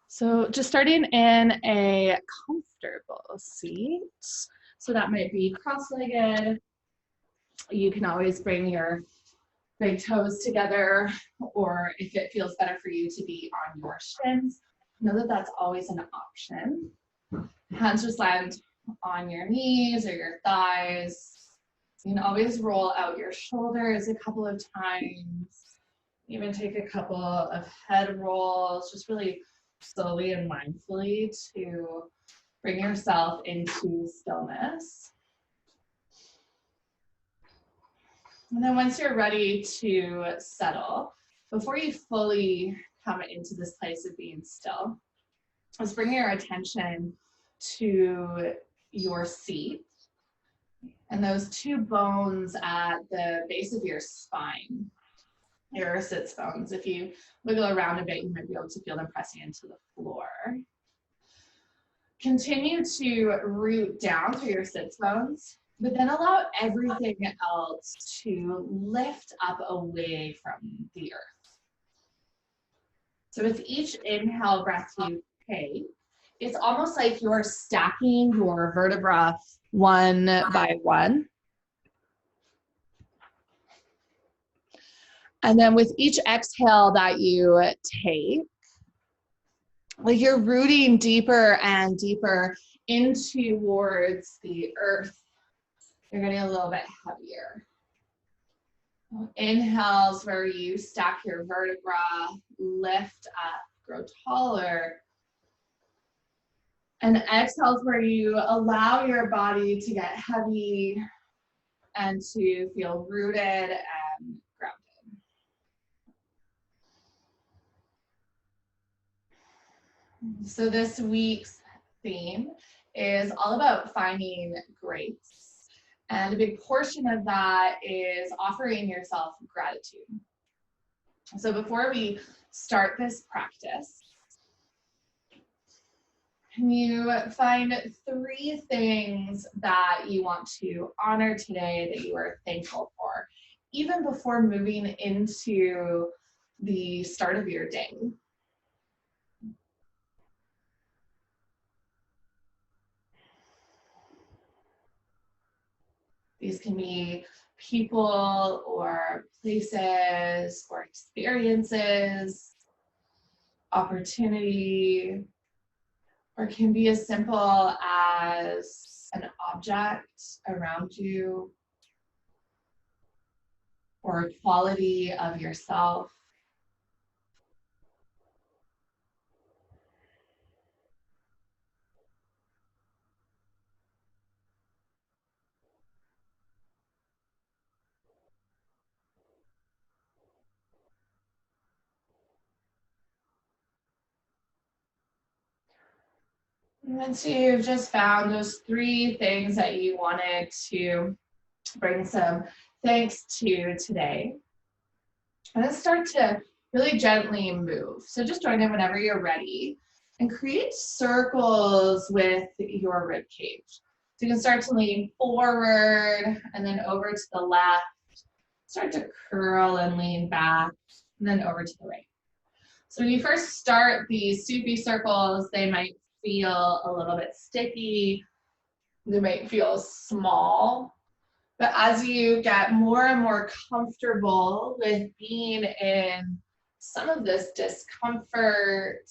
So just starting in a comfortable seat. So that might be cross-legged. You can always bring your big toes together, or if it feels better for you to be on your shins, know that that's always an option. Hands just land on your knees or your thighs. You can always roll out your shoulders a couple of times. Even take a couple of head rolls, just really slowly and mindfully to bring yourself into stillness. And then once you're ready to settle, before you fully come into this place of being still, let's bring your attention to your seat and those two bones at the base of your spine, your sits bones. If you wiggle around a bit, you might be able to feel them pressing into the floor. Continue to root down through your sits bones, but then allow everything else to lift up away from the earth. So with each inhale breath you take, it's almost like you're stacking your vertebra one by one. And then with each exhale that you take, like you're rooting deeper and deeper in towards the earth. You're getting a little bit heavier. Inhales where you stack your vertebra, lift up, grow taller. And exhales where you allow your body to get heavy and to feel rooted and grounded. So this week's theme is all about finding grace. And a big portion of that is offering yourself gratitude. So before we start this practice, can you find 3 things that you want to honor today that you are thankful for, even before moving into the start of your day? These can be people or places or experiences, opportunity, or it can be as simple as an object around you or a quality of yourself. Once you've just found those 3 things that you wanted to bring some thanks to today, and then start to really gently move. So just join in whenever you're ready and create circles with your rib cage. So you can start to lean forward and then over to the left, start to curl and lean back, and then over to the right. So when you first start these soupy circles, they might feel a little bit sticky, they might feel small, but as you get more and more comfortable with being in some of this discomfort,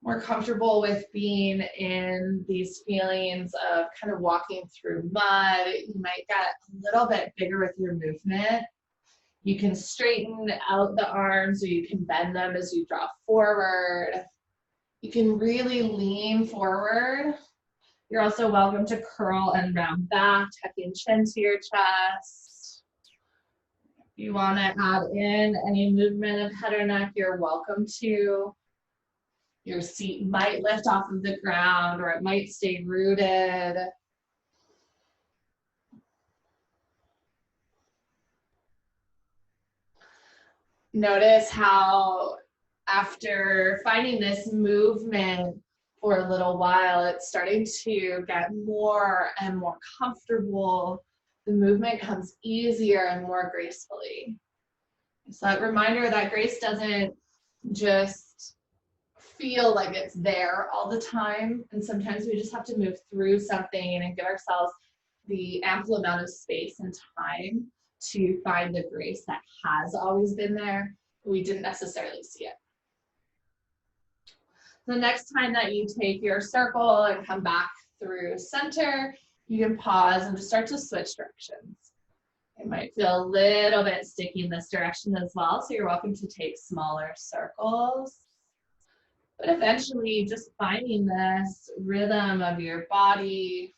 more comfortable with being in these feelings of kind of walking through mud, you might get a little bit bigger with your movement. You can straighten out the arms or you can bend them as you draw forward. You can really lean forward. You're also welcome to curl and round back, tucking chin to your chest. If you want to add in any movement of head or neck, you're welcome to. Your seat might lift off of the ground or it might stay rooted. Notice how after finding this movement for a little while, it's starting to get more and more comfortable. The movement comes easier and more gracefully. So that reminder that grace doesn't just feel like it's there all the time. And sometimes we just have to move through something and give ourselves the ample amount of space and time to find the grace that has always been there, but we didn't necessarily see it. The next time that you take your circle and come back through center, you can pause and just start to switch directions. It might feel a little bit sticky in this direction as well, so you're welcome to take smaller circles. But eventually, just finding this rhythm of your body,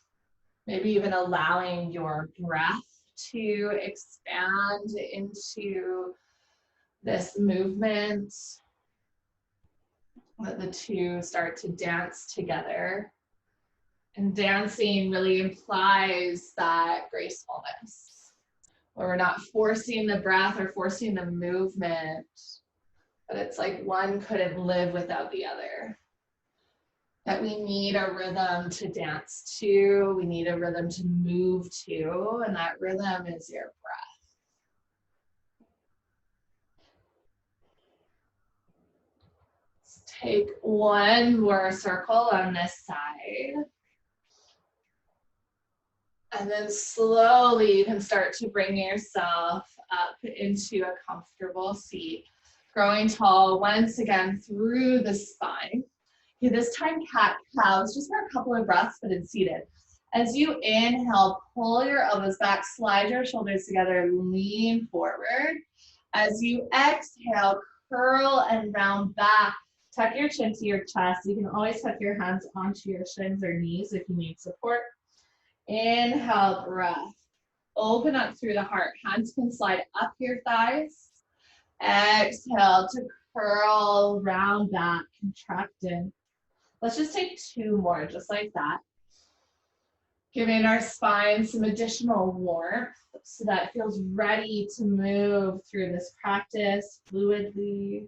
maybe even allowing your breath to expand into this movement. Let the two start to dance together. And dancing really implies that gracefulness, where we're not forcing the breath or forcing the movement, but it's like one couldn't live without the other. That we need a rhythm to dance to, we need a rhythm to move to, and that rhythm is your breath. Let's take one more circle on this side. And then slowly you can start to bring yourself up into a comfortable seat, growing tall once again through the spine. Okay, this time cat-cows, just for a couple of breaths, but in seated. As you inhale, pull your elbows back, slide your shoulders together, lean forward. As you exhale, curl and round back. Tuck your chin to your chest. You can always tuck your hands onto your shins or knees if you need support. Inhale, breath. Open up through the heart. Hands can slide up your thighs. Exhale to curl, round back, contracting. Let's just take two more, just like that. Giving our spine some additional warmth so that it feels ready to move through this practice fluidly.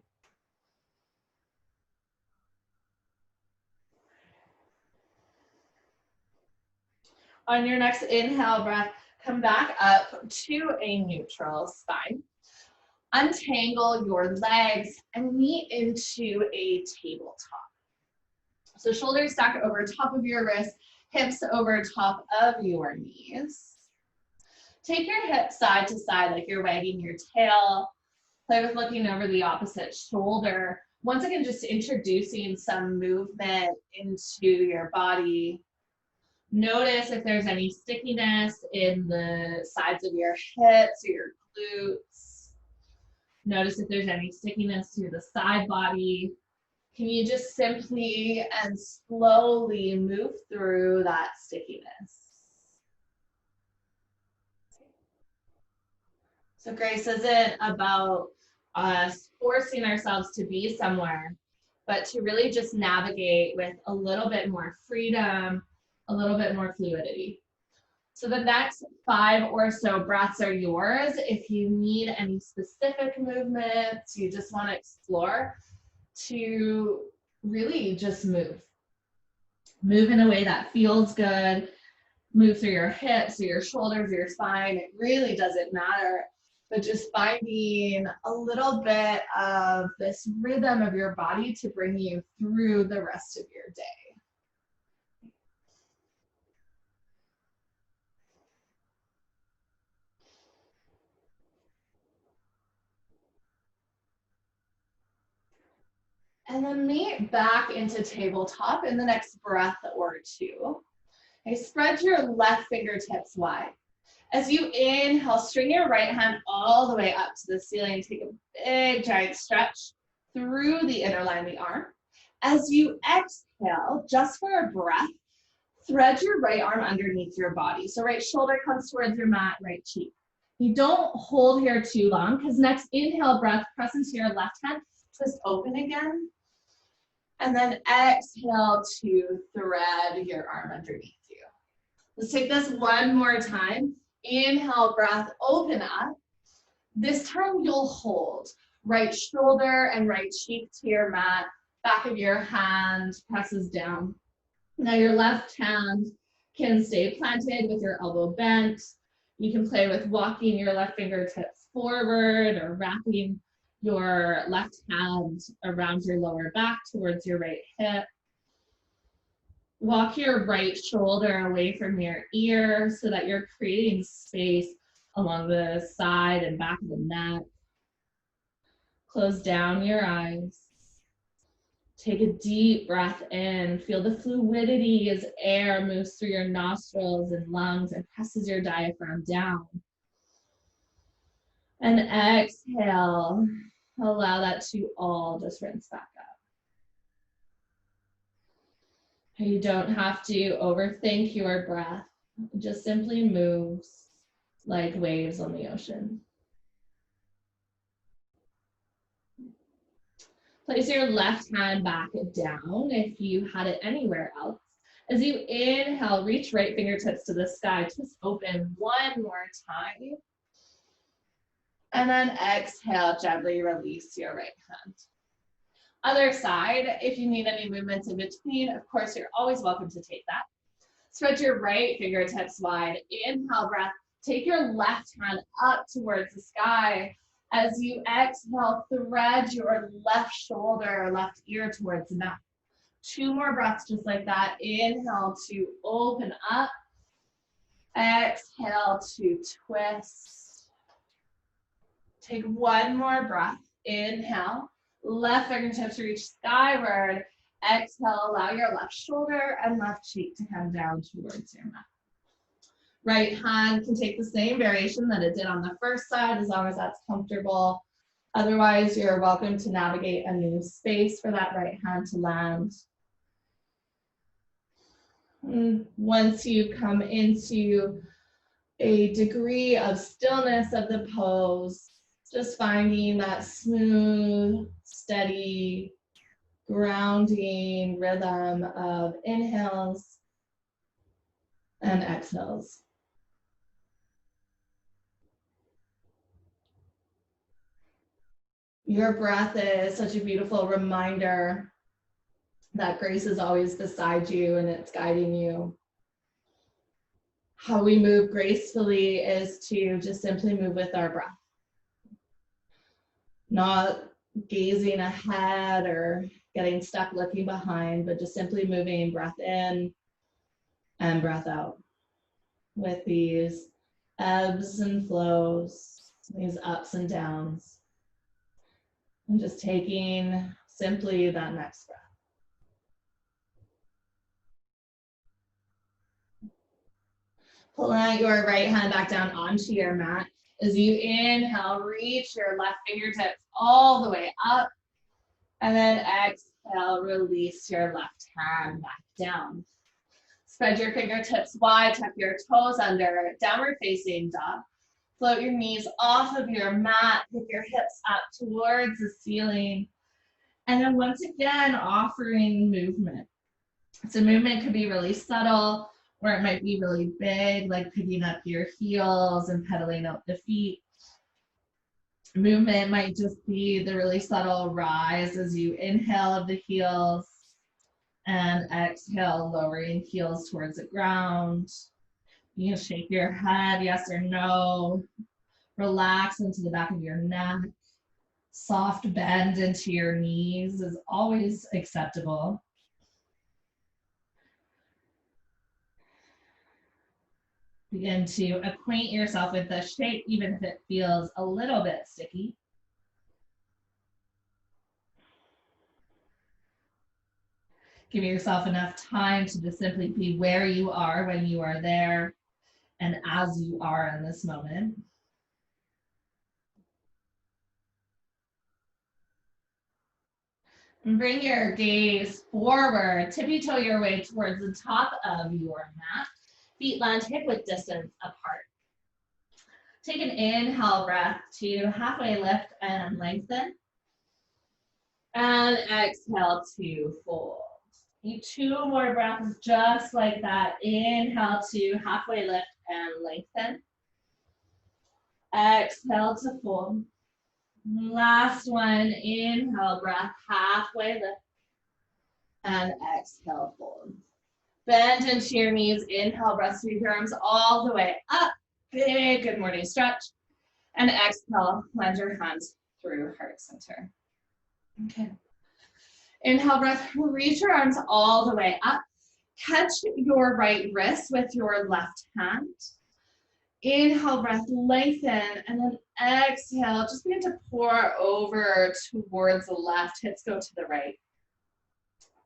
On your next inhale breath, come back up to a neutral spine. Untangle your legs and meet into a tabletop. So shoulders stack over top of your wrists, hips over top of your knees. Take your hips side to side like you're wagging your tail. Play with looking over the opposite shoulder. Once again, just introducing some movement into your body. Notice if there's any stickiness in the sides of your hips or your glutes. Notice if there's any stickiness to the side body. Can you just simply and slowly move through that stickiness? So grace isn't about us forcing ourselves to be somewhere, but to really just navigate with a little bit more freedom, a little bit more fluidity. So the next 5 or so breaths are yours. If you need any specific movements, you just want to explore, to really just move. Move in a way that feels good. Move through your hips, or your shoulders, or your spine. It really doesn't matter. But just finding a little bit of this rhythm of your body to bring you through the rest of your day. And then meet back into tabletop in the next breath or two. Okay, spread your left fingertips wide. As you inhale, string your right hand all the way up to the ceiling. Take a big giant stretch through the inner line of the arm. As you exhale, just for a breath, thread your right arm underneath your body. So right shoulder comes towards your mat, right cheek. You don't hold here too long, because next inhale breath, press into your left hand, twist open again. And then exhale to thread your arm underneath you. Let's take this one more time. Inhale, breath, open up. This time you'll hold right shoulder and right cheek to your mat. Back of your hand presses down. Now your left hand can stay planted with your elbow bent. You can play with walking your left fingertips forward or wrapping your left hand around your lower back towards your right hip. Walk your right shoulder away from your ear so that you're creating space along the side and back of the neck. Close down your eyes. Take a deep breath in. Feel the fluidity as air moves through your nostrils and lungs and presses your diaphragm down. And exhale. Allow that to all just rinse back up. You don't have to overthink your breath. It just simply moves like waves on the ocean. Place your left hand back down if you had it anywhere else. As you inhale, reach right fingertips to the sky. Just open one more time. And then exhale, gently release your right hand. Other side, if you need any movements in between, of course, you're always welcome to take that. Spread your right fingertips wide. Inhale, breath. Take your left hand up towards the sky. As you exhale, thread your left shoulder, left ear towards the mat. 2 more breaths just like that. Inhale to open up. Exhale to twist. Take 1 more breath. Inhale. Left fingertips reach skyward. Exhale, allow your left shoulder and left cheek to come down towards your mat. Right hand can take the same variation that it did on the first side as long as that's comfortable. Otherwise, you're welcome to navigate a new space for that right hand to land. And once you come into a degree of stillness of the pose, just finding that smooth, steady, grounding rhythm of inhales and exhales. Your breath is such a beautiful reminder that grace is always beside you and it's guiding you. How we move gracefully is to just simply move with our breath. Not gazing ahead or getting stuck looking behind, but just simply moving breath in and breath out with these ebbs and flows, these ups and downs, and just taking simply that next breath. Pulling out your right hand back down onto your mat. As you inhale, reach your left fingertips all the way up. And then exhale, release your left hand back down. Spread your fingertips wide, tuck your toes under, downward facing dog. Float your knees off of your mat, pick your hips up towards the ceiling. And then once again, offering movement. So movement could be really subtle, or it might be really big, like picking up your heels and pedaling out the feet. Movement might just be the really subtle rise as you inhale of the heels and exhale, lowering heels towards the ground. You can shake your head, yes or no. Relax into the back of your neck. Soft bend into your knees is always acceptable. Begin to acquaint yourself with the shape, even if it feels a little bit sticky. Give yourself enough time to just simply be where you are when you are there and as you are in this moment. And bring your gaze forward, tippy-toe your way towards the top of your mat. Feet land hip-width distance apart. Take an inhale breath to halfway lift and lengthen. And exhale to fold. You 2 more breaths just like that. Inhale to halfway lift and lengthen. Exhale to fold. Last one, inhale breath, halfway lift. And exhale, fold. Bend into your knees, inhale, breath, sweep your arms all the way up. Big good morning stretch. And exhale, land your hands through heart center. Okay. Inhale, breath, reach your arms all the way up. Catch your right wrist with your left hand. Inhale, breath, lengthen, and then exhale. Just begin to pour over towards the left. Hips go to the right.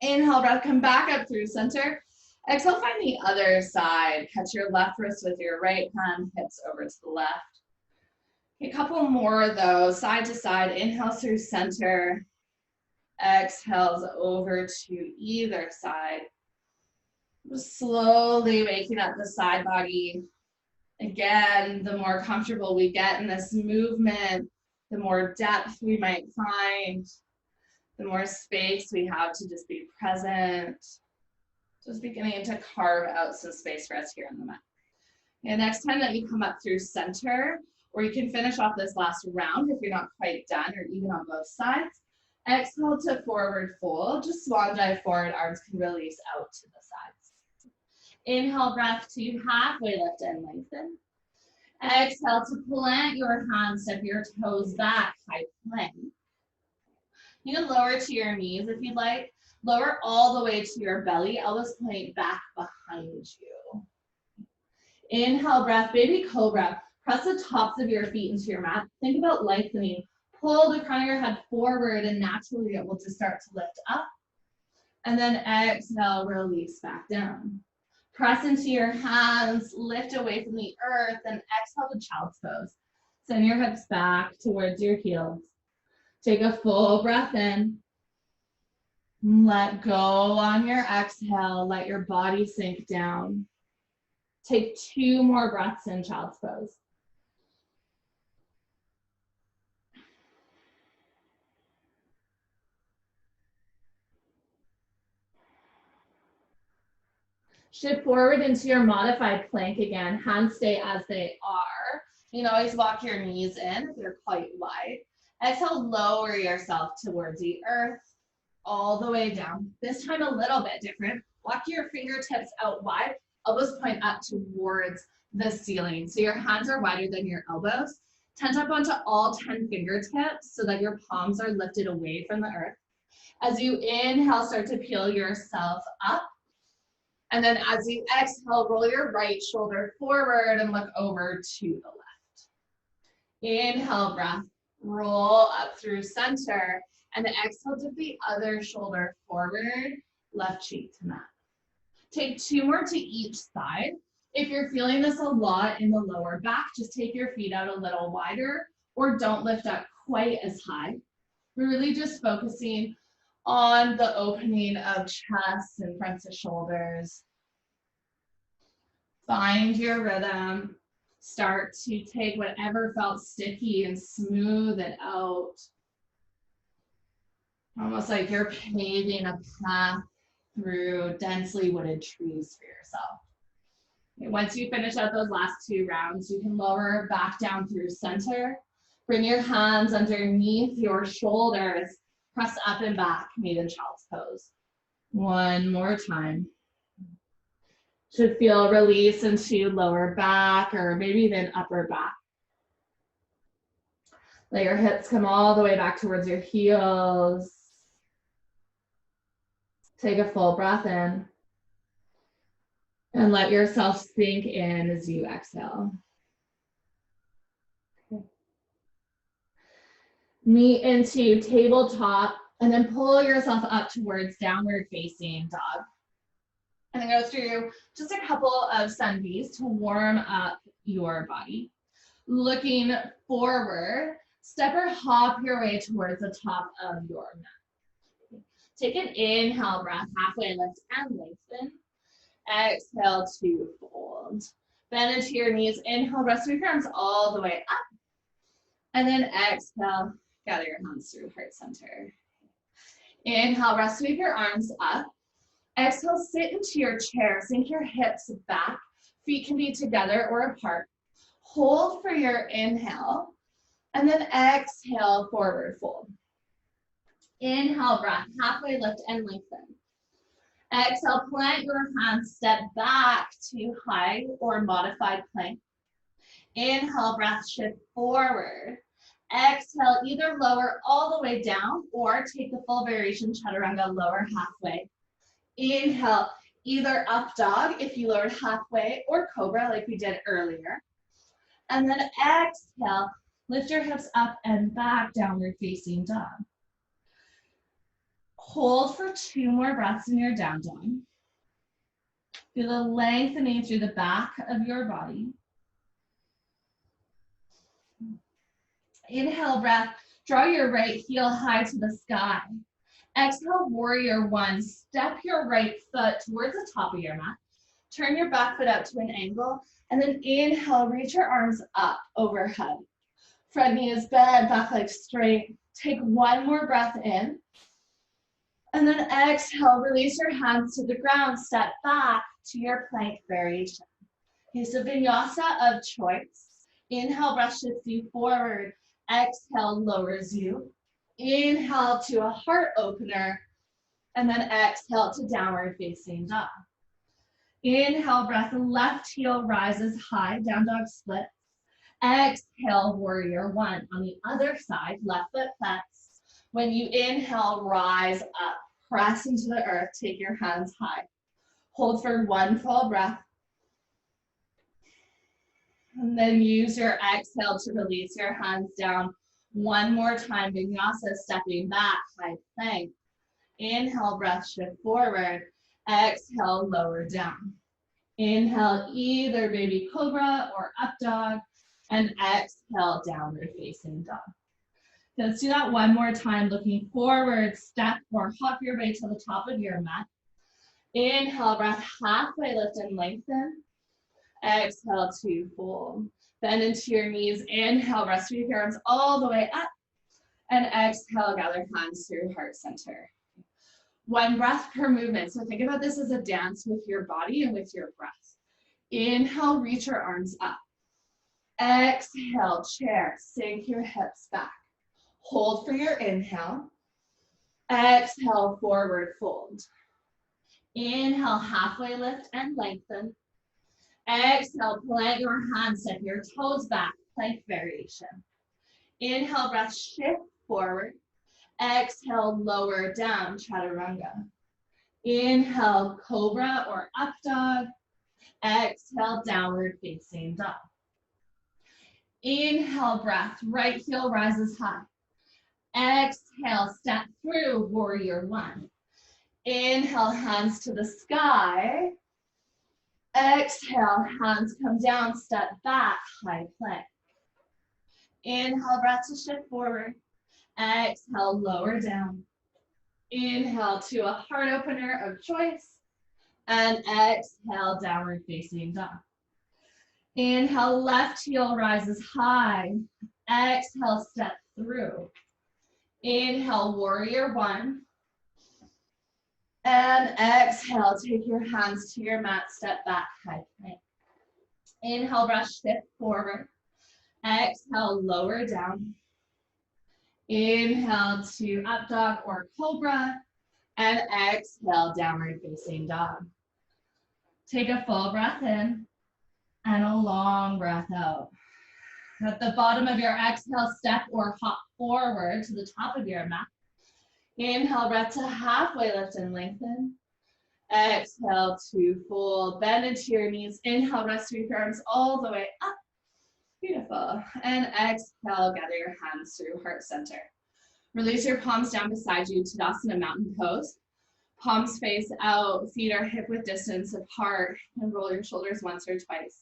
Inhale, breath, come back up through center. Exhale, find the other side. Catch your left wrist with your right hand, hips over to the left. A couple more though, side to side. Inhale through center. Exhales over to either side. Just slowly waking up the side body. Again, the more comfortable we get in this movement, the more depth we might find, the more space we have to just be present. Just beginning to carve out some space for us here on the mat. And next time that you come up through center, or you can finish off this last round if you're not quite done, or even on both sides. Exhale to forward fold. Just swan dive forward, arms can release out to the sides. Inhale, breath to halfway lift and lengthen. Exhale to plant your hands, step your toes back, high plank. You can lower to your knees if you'd like. Lower all the way to your belly, elbows point back behind you. Inhale, breath, baby cobra. Press the tops of your feet into your mat. Think about lengthening. Pull the crown of your head forward and naturally it will just start to lift up. And then exhale, release back down. Press into your hands, lift away from the earth, and exhale to child's pose. Send your hips back towards your heels. Take a full breath in. Let go on your exhale. Let your body sink down. Take 2 more breaths in child's pose. Shift forward into your modified plank again. Hands stay as they are. You can always walk your knees in if they're quite wide. Exhale, lower yourself towards the earth, all the way down. This time a little bit different. Walk your fingertips out wide. Elbows point up towards the ceiling. So your hands are wider than your elbows. Tent up onto all 10 fingertips so that your palms are lifted away from the earth. As you inhale, start to peel yourself up. And then as you exhale, roll your right shoulder forward and look over to the left. Inhale, breath, roll up through center. And then exhale, dip the other shoulder forward, left cheek to mat. Take 2 more to each side. If you're feeling this a lot in the lower back, just take your feet out a little wider or don't lift up quite as high. We're really just focusing on the opening of chest and front to shoulders. Find your rhythm. Start to take whatever felt sticky and smooth it out. Almost like you're paving a path through densely wooded trees for yourself. And once you finish out those last 2 rounds, you can lower back down through center. Bring your hands underneath your shoulders. Press up and back, maiden child's pose. 1 more time. Should feel release into lower back or maybe even upper back. Let your hips come all the way back towards your heels. Take a full breath in. And let yourself sink in as you exhale. Okay. Meet into tabletop and then pull yourself up towards downward facing dog. And then go through just a couple of sun Bs to warm up your body. Looking forward, step or hop your way towards the top of your mat. Take an inhale breath, halfway lift and lengthen. Exhale to fold. Bend into your knees. Inhale, breath, sweep your arms all the way up. And then exhale, gather your hands through heart center. Inhale, breath, sweep your arms up. Exhale, sit into your chair. Sink your hips back. Feet can be together or apart. Hold for your inhale. And then exhale, forward fold. Inhale, breath, halfway lift and lengthen. Exhale, plant your hands, step back to high or modified plank. Inhale, breath, shift forward. Exhale, either lower all the way down or take the full variation chaturanga, lower halfway. Inhale, either up dog if you lowered halfway or cobra like we did earlier. And then exhale, lift your hips up and back, downward facing dog. Hold for 2 more breaths in your down dog. Feel the lengthening through the back of your body. Inhale, breath. Draw your right heel high to the sky. Exhale, warrior one. Step your right foot towards the top of your mat. Turn your back foot out to an angle. And then inhale, reach your arms up overhead. Front knee is bent, back leg straight. Take 1 more breath in. And then exhale, release your hands to the ground. Step back to your plank variation. Okay, so vinyasa of choice. Inhale, breath shifts you forward. Exhale, lowers you. Inhale to a heart opener. And then exhale to downward facing dog. Inhale, breath, left heel rises high, down dog split. Exhale, warrior one. On the other side, left foot flexed. When you inhale, rise up, press into the earth, take your hands high. Hold for 1 full breath. And then use your exhale to release your hands down. 1 more time, vinyasa, stepping back, high plank. Inhale, breath shift forward. Exhale, lower down. Inhale, either baby cobra or up dog. And exhale, downward facing dog. So let's do that 1 more time, looking forward, step or hop your way to the top of your mat. Inhale, breath, halfway lift and lengthen. Exhale to fold. Bend into your knees. Inhale, breath, sweep your arms all the way up. And exhale, gather hands through heart center. 1 breath per movement. So think about this as a dance with your body and with your breath. Inhale, reach your arms up. Exhale, chair, sink your hips back. Hold for your inhale. Exhale, forward fold. Inhale, halfway lift and lengthen. Exhale, plant your hands, step your toes back, plank variation. Inhale, breath, shift forward. Exhale, lower down, chaturanga. Inhale, cobra or up dog. Exhale, downward facing dog. Inhale, breath, right heel rises high. Exhale, step through, warrior one. Inhale, hands to the sky. Exhale, hands come down, step back, high plank. Inhale, breath to shift forward. Exhale, lower down. Inhale to a heart opener of choice. And exhale, downward facing dog. Inhale, left heel rises high. Exhale, step through. Inhale, warrior one. And exhale, take your hands to your mat, step back, high plank. Inhale, breath, shift forward. Exhale, lower down. Inhale to up dog or cobra. And exhale, downward facing dog. Take a full breath in and a long breath out. At the bottom of your exhale, step or hop forward to the top of your mat. Inhale, breath to halfway lift and lengthen. Exhale to fold, bend into your knees. Inhale, rest sweep your arms all the way up. Beautiful. And exhale, gather your hands through heart center. Release your palms down beside you, Tadasana mountain pose. Palms face out, feet are hip width distance apart, and roll your shoulders once or twice.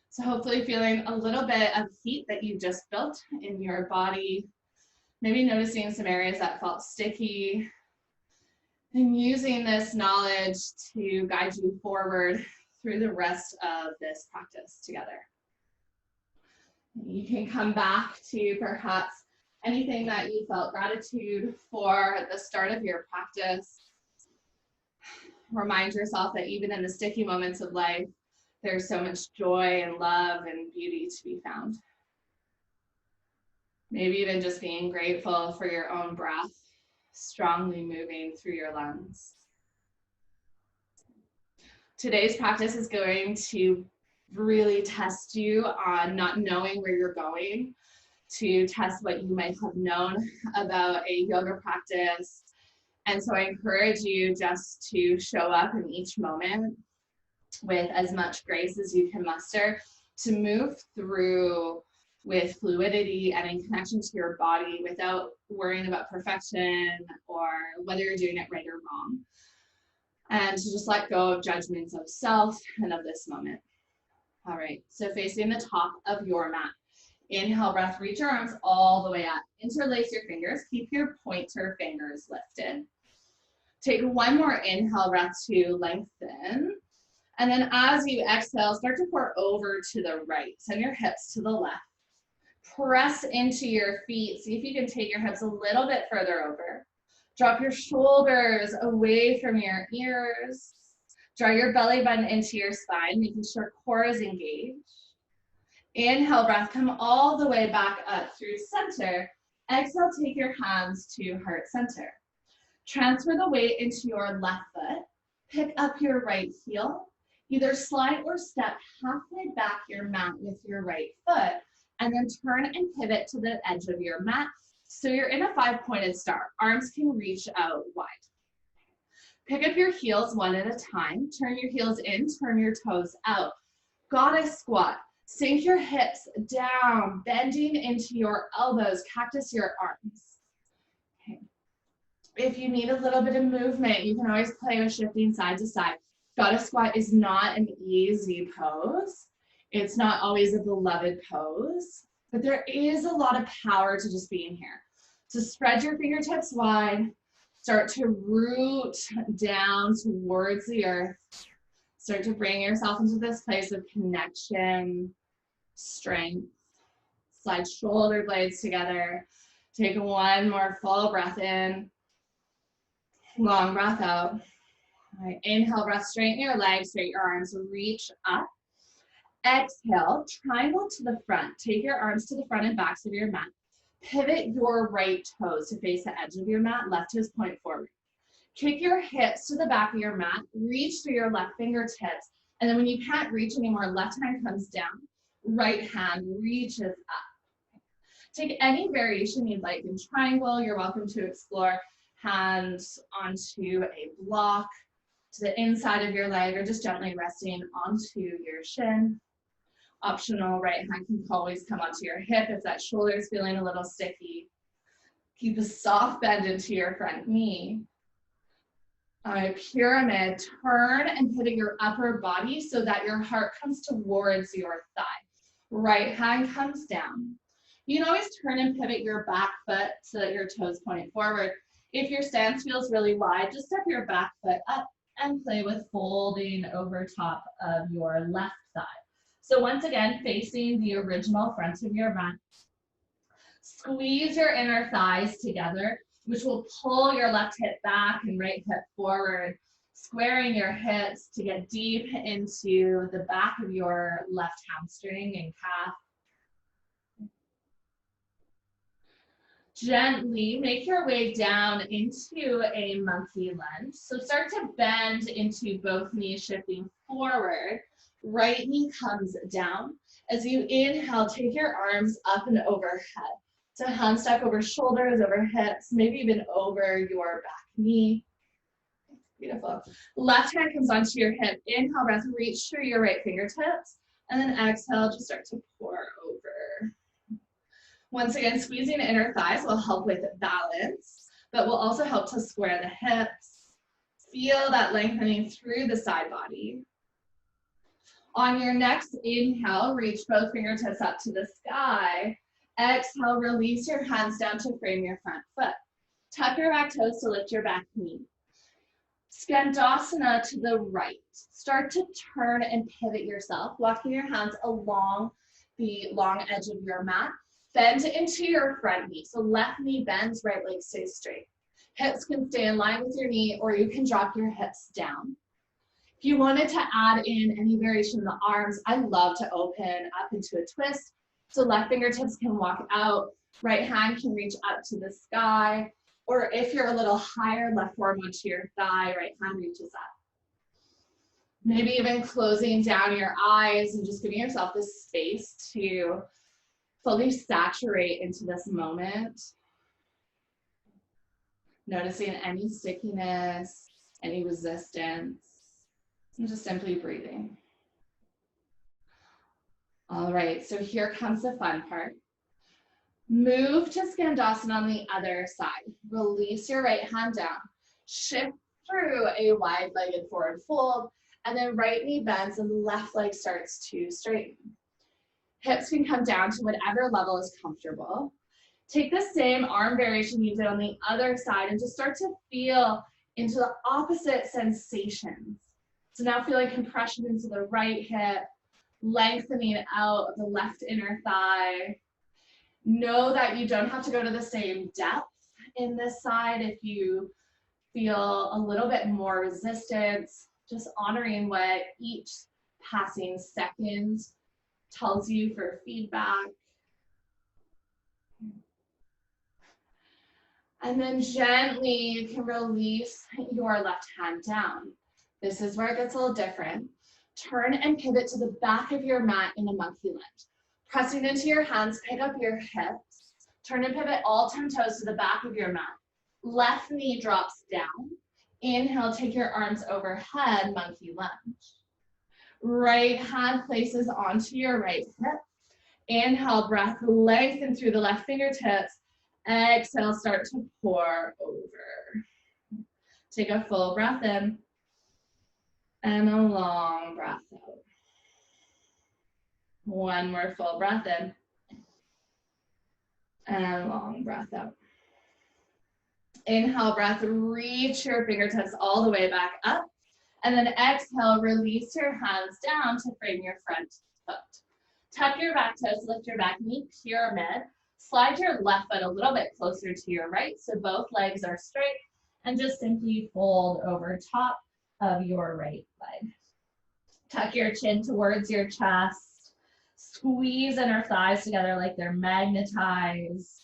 So hopefully feeling a little bit of heat that you just built in your body. Maybe noticing some areas that felt sticky. And using this knowledge to guide you forward through the rest of this practice together. You can come back to perhaps anything that you felt gratitude for at the start of your practice. Remind yourself that even in the sticky moments of life, there's so much joy and love and beauty to be found. Maybe even just being grateful for your own breath, strongly moving through your lungs. Today's practice is going to really test you on not knowing where you're going. to test what you might have known about a yoga practice. And so I encourage you just to show up in each moment with as much grace as you can muster, to move through with fluidity and in connection to your body without worrying about perfection or whether you're doing it right or wrong. And to just let go of judgments of self and of this moment. All right, so facing the top of your mat. Inhale, breath, reach your arms all the way up. Interlace your fingers, keep your pointer fingers lifted. Take one more inhale breath to lengthen. And then as you exhale, start to pour over to the right. Send your hips to the left. Press into your feet. See if you can take your hips a little bit further over. Drop your shoulders away from your ears. Draw your belly button into your spine, making sure core is engaged. Inhale, breath, come all the way back up through center. Exhale, take your hands to heart center. Transfer the weight into your left foot. Pick up your right heel. Either slide or step halfway back your mat with your right foot, and then turn and pivot to the edge of your mat. So you're in a 5-pointed star. Arms can reach out wide. Pick up your heels one at a time. Turn your heels in, turn your toes out. Goddess squat. Sink your hips down, bending into your elbows. Cactus your arms. Okay. If you need a little bit of movement, you can always play with shifting side to side. Goddess squat is not an easy pose. It's not always a beloved pose, but there is a lot of power to just being here. So spread your fingertips wide, start to root down towards the earth. Start to bring yourself into this place of connection, strength. Slide shoulder blades together. Take one more full breath in. Long breath out. All right, inhale, breath, straighten your legs, straighten your arms, reach up. Exhale, triangle to the front. Take your arms to the front and backs of your mat. Pivot your right toes to face the edge of your mat. Left toes point forward. Kick your hips to the back of your mat. Reach through your left fingertips. And then when you can't reach anymore, left hand comes down. Right hand reaches up. Take any variation you'd like in triangle. You're welcome to explore hands onto a block, to the inside of your leg, or just gently resting onto your shin. Optional, right hand can always come onto your hip if that shoulder is feeling a little sticky. Keep a soft bend into your front knee. All right, pyramid, turn and pivot your upper body so that your heart comes towards your thigh. Right hand comes down. You can always turn and pivot your back foot so that your toes point forward. If your stance feels really wide, just step your back foot up and play with folding over top of your left thigh. So once again, facing the original front of your mat. Squeeze your inner thighs together, which will pull your left hip back and right hip forward, squaring your hips to get deep into the back of your left hamstring and calf. Gently make your way down into a monkey lunge. So start to bend into both knees, shifting forward. Right knee comes down. As you inhale, take your arms up and overhead. So hands stack over shoulders, over hips, maybe even over your back knee. Beautiful. Left hand comes onto your hip. Inhale, breath, reach through your right fingertips. And then exhale, just start to pour over. Once again, squeezing inner thighs will help with balance, but will also help to square the hips. Feel that lengthening through the side body. On your next inhale, reach both fingertips up to the sky. Exhale, release your hands down to frame your front foot. Tuck your back toes to lift your back knee. Tadasana to the right. Start to turn and pivot yourself, walking your hands along the long edge of your mat. Bend into your front knee. So left knee bends, right leg stays straight. Hips can stay in line with your knee, or you can drop your hips down. If you wanted to add in any variation in the arms, I love to open up into a twist. So left fingertips can walk out, right hand can reach up to the sky, or if you're a little higher, left forearm onto your thigh, right hand reaches up. Maybe even closing down your eyes and just giving yourself this space to fully saturate into this moment. Noticing any stickiness, any resistance, and just simply breathing. All right, so here comes the fun part. Move to Skandasana on the other side. Release your right hand down. Shift through a wide-legged forward fold, and then right knee bends and left leg starts to straighten. Hips can come down to whatever level is comfortable. Take the same arm variation you did on the other side and just start to feel into the opposite sensations. So now feeling compression into the right hip, lengthening out of the left inner thigh. Know that you don't have to go to the same depth in this side if you feel a little bit more resistance, just honoring what each passing second tells you for feedback. And then gently you can release your left hand down. This is where it gets a little different. Turn and pivot to the back of your mat in a monkey lunge. Pressing into your hands, pick up your hips. Turn and pivot all 10 toes to the back of your mat. Left knee drops down. Inhale, take your arms overhead, monkey lunge. Right hand places onto your right hip. Inhale, breath, lengthen through the left fingertips. Exhale, start to pour over. Take a full breath in and a long breath out. One more full breath in and a long breath out. Inhale, breath, reach your fingertips all the way back up. And then exhale, release your hands down to frame your front foot. Tuck your back toes, lift your back knee, pyramid. Slide your left foot a little bit closer to your right so both legs are straight, and just simply fold over top of your right leg. Tuck your chin towards your chest. Squeeze inner thighs together like they're magnetized.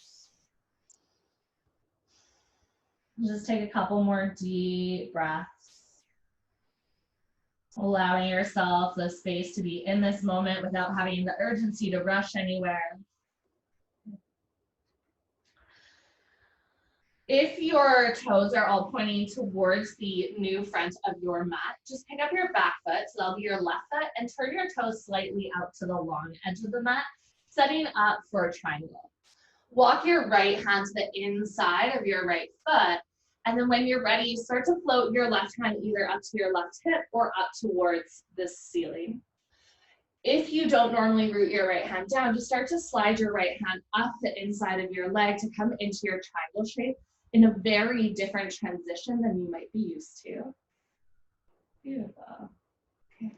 Just take a couple more deep breaths. Allowing yourself the space to be in this moment without having the urgency to rush anywhere. If your toes are all pointing towards the new front of your mat, just pick up your back foot, so that'll be your left foot, and turn your toes slightly out to the long edge of the mat, setting up for a triangle. Walk your right hand to the inside of your right foot, and then when you're ready, start to float your left hand either up to your left hip or up towards the ceiling. If you don't normally root your right hand down, just start to slide your right hand up the inside of your leg to come into your triangle shape in a very different transition than you might be used to. Beautiful. Okay.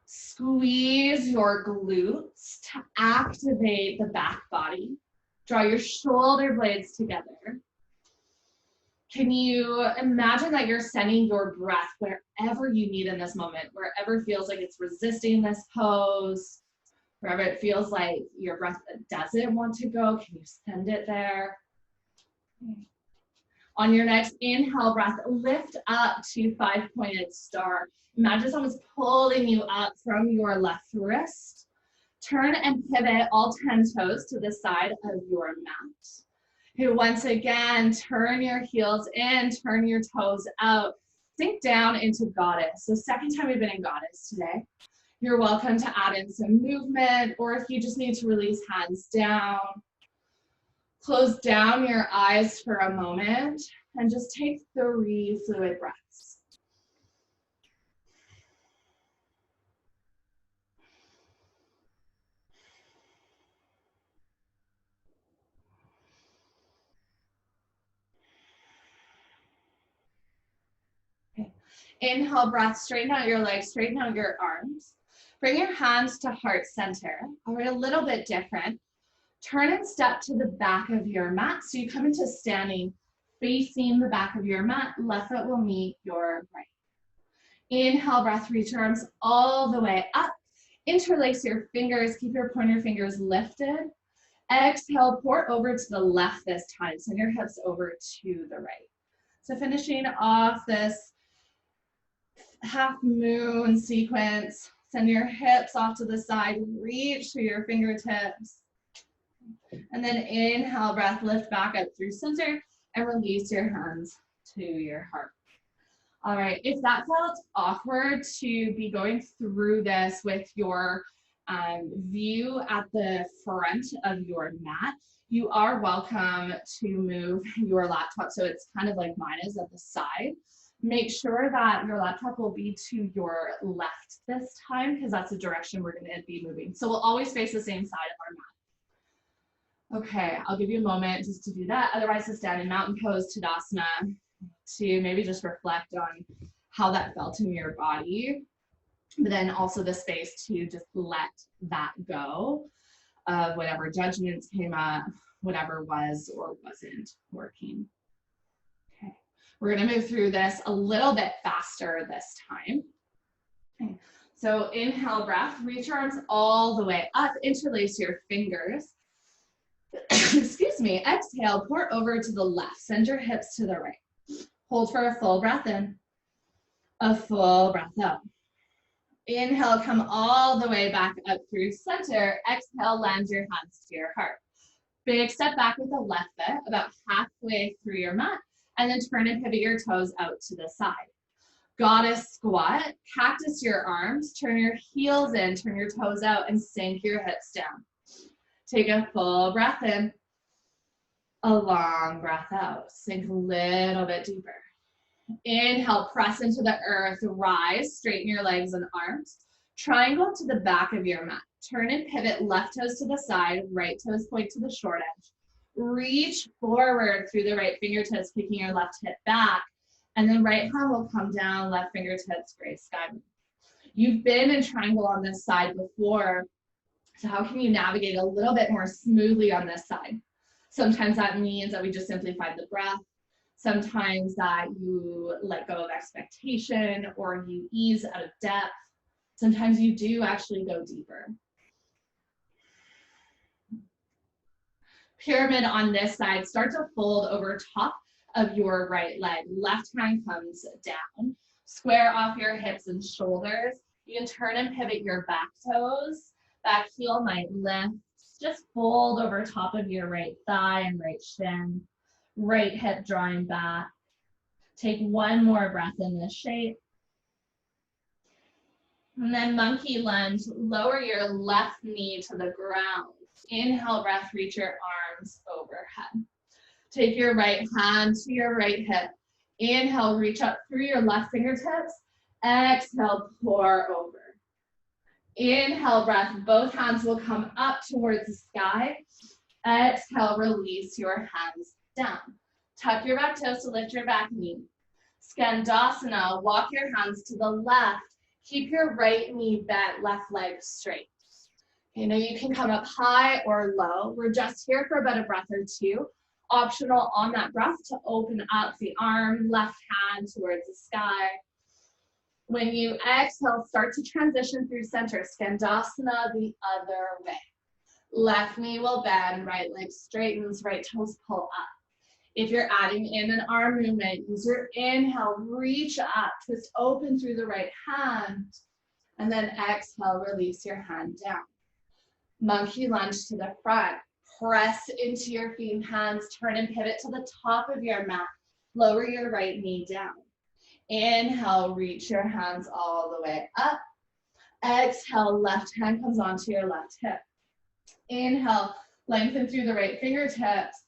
Squeeze your glutes to activate the back body. Draw your shoulder blades together. Can you imagine that you're sending your breath wherever you need in this moment, wherever it feels like it's resisting this pose, wherever it feels like your breath doesn't want to go, can you send it there? On your next inhale breath, lift up to 5-pointed star. Imagine someone's pulling you up from your left wrist. Turn and pivot all 10 toes to the side of your mat. Once again, turn your heels in, turn your toes out, sink down into goddess. So second time we've been in goddess today. You're welcome to add in some movement, or if you just need to release hands down, close down your eyes for a moment and just take 3 fluid breaths. Inhale, breath, straighten out your legs, straighten out your arms. Bring your hands to heart center. All right, a little bit different. Turn and step to the back of your mat. So you come into standing facing the back of your mat. Left foot will meet your right. Inhale, breath, reach your arms all the way up. Interlace your fingers, keep your pointer fingers lifted. Exhale, pour over to the left this time. Send your hips over to the right. So finishing off this half moon sequence, send your hips off to the side, reach through your fingertips. And then inhale, breath, lift back up through center and release your hands to your heart. All right, if that felt awkward to be going through this with your view at the front of your mat, you are welcome to move your laptop so it's kind of like mine is at the side. Make sure that your laptop will be to your left this time because that's the direction we're going to be moving. So we'll always face the same side of our mat. Okay, I'll give you a moment just to do that. Otherwise, to stand in mountain pose, Tadasana, to maybe just reflect on how that felt in your body, but then also the space to just let that go of whatever judgments came up, whatever was or wasn't working. Okay, we're going to move through this a little bit faster this time. Okay. So inhale, breath, reach your arms all the way up, interlace your fingers. Excuse me, exhale, pour over to the left, send your hips to the right. Hold for a full breath in, a full breath out. Inhale, come all the way back up through center. Exhale, land your hands to your heart. Big step back with the left foot, about halfway through your mat, and then turn and pivot your toes out to the side. Goddess squat, cactus your arms, turn your heels in, turn your toes out, and sink your hips down. Take a full breath in, a long breath out. Sink a little bit deeper. Inhale, press into the earth, rise, straighten your legs and arms. Triangle to the back of your mat. Turn and pivot, left toes to the side, right toes point to the short edge. Reach forward through the right fingertips, kicking your left hip back. And then right hand will come down, left fingertips, great skyward. You've been in triangle on this side before, so how can you navigate a little bit more smoothly on this side? Sometimes that means that we just simply find the breath. Sometimes that you let go of expectation or you ease out of depth. Sometimes you do actually go deeper. Pyramid on this side, start to fold over top of your right leg. Left hand comes down. Square off your hips and shoulders. You can turn and pivot your back toes. Back heel might lift. Just fold over top of your right thigh and right shin. Right hip drawing back. Take one more breath in this shape. And then monkey lunge, lower your left knee to the ground. Inhale, breath, reach your arms overhead. Take your right hand to your right hip. Inhale, reach up through your left fingertips. Exhale, pour over. Inhale, breath, both hands will come up towards the sky. Exhale, release your hands down. Tuck your back toes to lift your back knee. Skandasana, walk your hands to the left. Keep your right knee bent, left leg straight. Okay, now you can come up high or low. We're just here for about a breath or two. Optional on that breath to open up the arm, left hand towards the sky. When you exhale, start to transition through center. Skandasana the other way. Left knee will bend, right leg straightens, right toes pull up. If you're adding in an arm movement, use your inhale, reach up, twist open through the right hand, and then exhale, release your hand down. Monkey lunge to the front. Press into your feet and hands, turn and pivot to the top of your mat. Lower your right knee down. Inhale, reach your hands all the way up. Exhale, left hand comes onto your left hip. Inhale, lengthen through the right fingertips.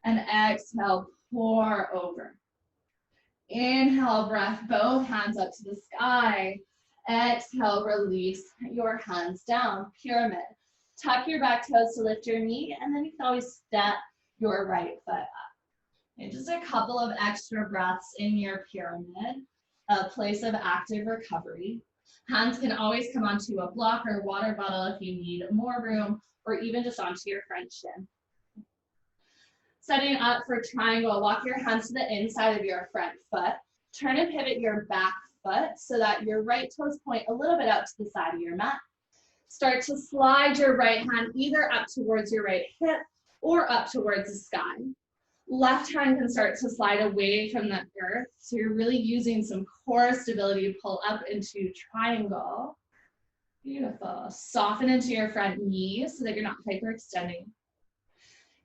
And exhale, pour over. Inhale, breath, both hands up to the sky. Exhale, release your hands down, pyramid. Tuck your back toes to lift your knee, and then you can always step your right foot up. And just a couple of extra breaths in your pyramid, a place of active recovery. Hands can always come onto a block or water bottle if you need more room, or even just onto your front shin. Setting up for triangle, walk your hands to the inside of your front foot. Turn and pivot your back foot so that your right toes point a little bit out to the side of your mat. Start to slide your right hand either up towards your right hip or up towards the sky. Left hand can start to slide away from the earth. So you're really using some core stability to pull up into triangle. Beautiful. Soften into your front knees so that you're not hyperextending.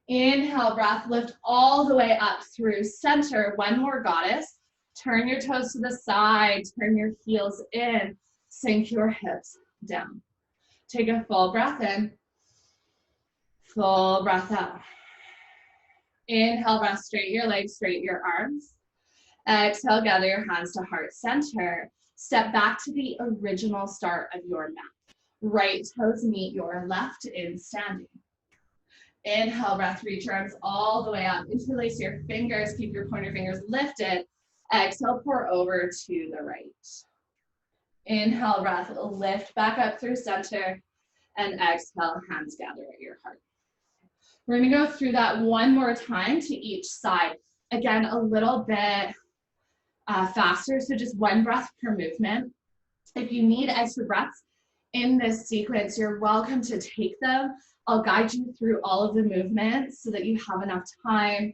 Inhale, breath, lift all the way up through center. One more, goddess. Turn your toes to the side, turn your heels in, sink your hips down. Take a full breath in, full breath out. Inhale, breath, straighten your legs, straighten your arms. Exhale, gather your hands to heart center. Step back to the original start of your mat. Right toes meet your left in standing. Inhale, breath, reach your arms all the way up. Interlace your fingers, keep your pointer fingers lifted. Exhale, pour over to the right. Inhale, breath, lift back up through center. And exhale, hands gather at your heart. We're gonna go through that one more time to each side. Again, a little bit faster, so just one breath per movement. If you need extra breaths in this sequence, you're welcome to take them. I'll guide you through all of the movements so that you have enough time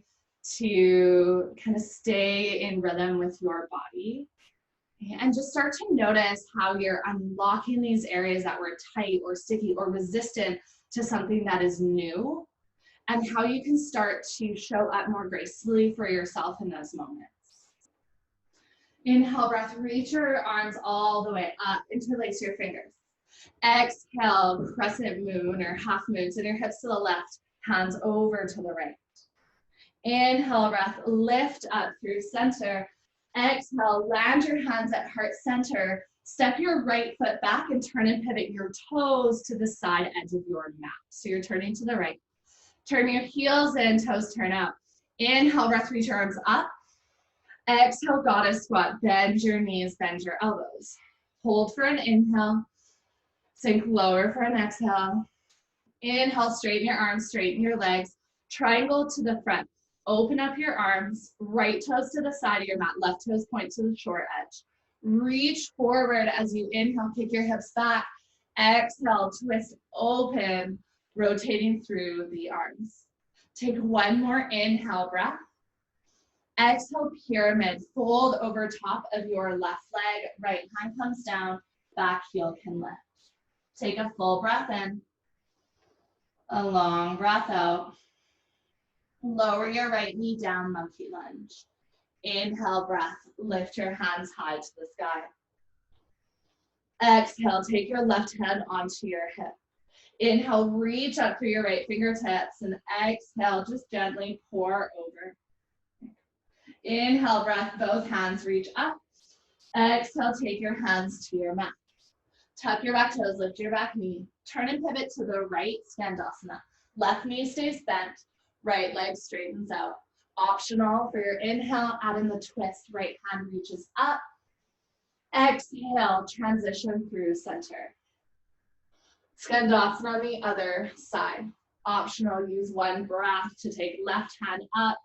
to kind of stay in rhythm with your body. And just start to notice how you're unlocking these areas that were tight or sticky or resistant to something that is new, and how you can start to show up more gracefully for yourself in those moments. Inhale, breath, reach your arms all the way up, interlace your fingers. Exhale, crescent moon or half moon, send your hips to the left, hands over to the right. Inhale, breath, lift up through center. Exhale, land your hands at heart center. Step your right foot back and turn and pivot your toes to the side edge of your mat. So you're turning to the right. Turn your heels in, toes turn out. Inhale, breath, reach your arms up. Exhale, goddess squat, bend your knees, bend your elbows. Hold for an inhale, sink lower for an exhale. Inhale, straighten your arms, straighten your legs. Triangle to the front. Open up your arms, right toes to the side of your mat, left toes point to the short edge. Reach forward as you inhale, kick your hips back. Exhale, twist open, rotating through the arms. Take one more inhale breath. Exhale, pyramid, fold over top of your left leg, right hand comes down, back heel can lift. Take a full breath in, a long breath out. Lower your right knee down, monkey lunge. Inhale, breath, lift your hands high to the sky. Exhale, take your left hand onto your hip. Inhale, reach up through your right fingertips, and exhale, just gently pour over. Inhale, breath, both hands reach up. Exhale, take your hands to your mat. Tuck your back toes, lift your back knee. Turn and pivot to the right, Tadasana. Left knee stays bent, right leg straightens out. Optional for your inhale, add in the twist, right hand reaches up. Exhale, transition through center. Tadasana on the other side. Optional, use one breath to take left hand up.